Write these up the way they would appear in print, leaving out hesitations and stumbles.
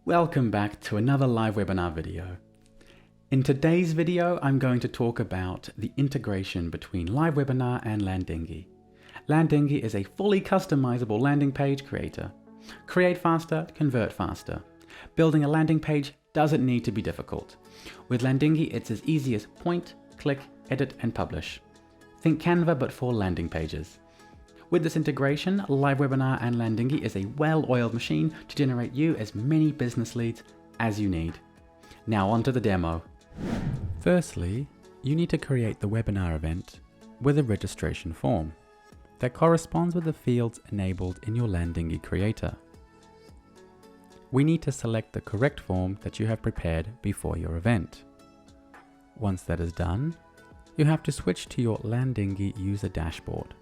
Welcome back to another live webinar video. In today's video, I'm going to talk about the integration between LiveWebinar and Landingi. Landingi is a fully customizable landing page creator. Create faster, convert faster. Building a landing page doesn't need to be difficult. With Landingi, it's as easy as point, click, edit, and publish. Think Canva, but for landing pages. With this integration, LiveWebinar and Landingi is a well-oiled machine to generate you as many business leads as you need. Now onto the demo. Firstly, you need to create the webinar event with a registration form that corresponds with the fields enabled in your Landingi creator. We need to select the correct form that you have prepared before your event. Once that is done, you have to switch to your Landingi user dashboard.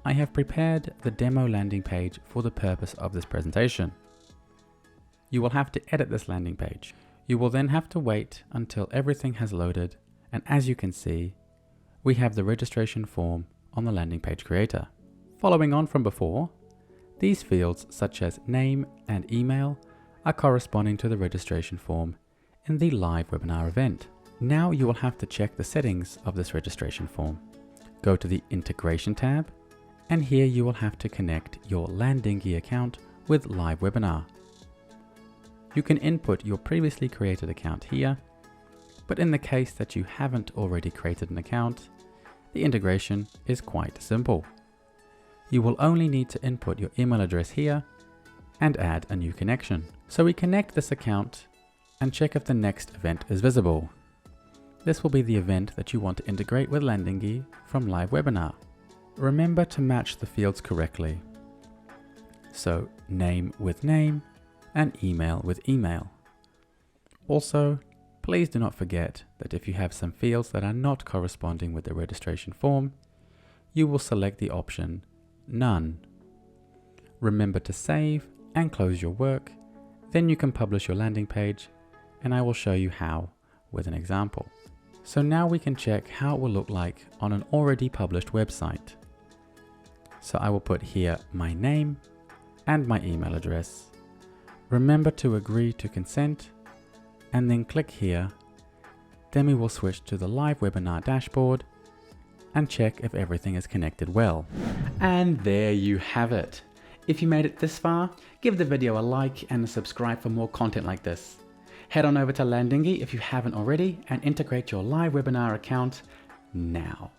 I have prepared the demo landing page for the purpose of this presentation. You will have to edit this landing page. You will then have to wait until everything has loaded, and as you can see, we have the registration form on the landing page creator. Following on from before, these fields such as name and email are corresponding to the registration form in the live webinar event. Now you will have to check the settings of this registration form. Go to the Integration tab, and here you will have to connect your Landingi account with LiveWebinar. You can input your previously created account here, but in the case that you haven't already created an account, the integration is quite simple. You will only need to input your email address here and add a new connection. So we connect this account and check if the next event is visible. This will be the event that you want to integrate with Landingi from LiveWebinar. Remember to match the fields correctly. So name with name and email with email. Also, please do not forget that if you have some fields that are not corresponding with the registration form, you will select the option None. Remember to save and close your work, then you can publish your landing page, and I will show you how with an example. So now we can check how it will look like on an already published website. So I will put here my name and my email address. Remember to agree to consent and then click here. Then we will switch to the live webinar dashboard and check if everything is connected well. And there you have it. If you made it this far, give the video a like and a subscribe for more content like this. Head on over to Landingi if you haven't already and integrate your live webinar account now.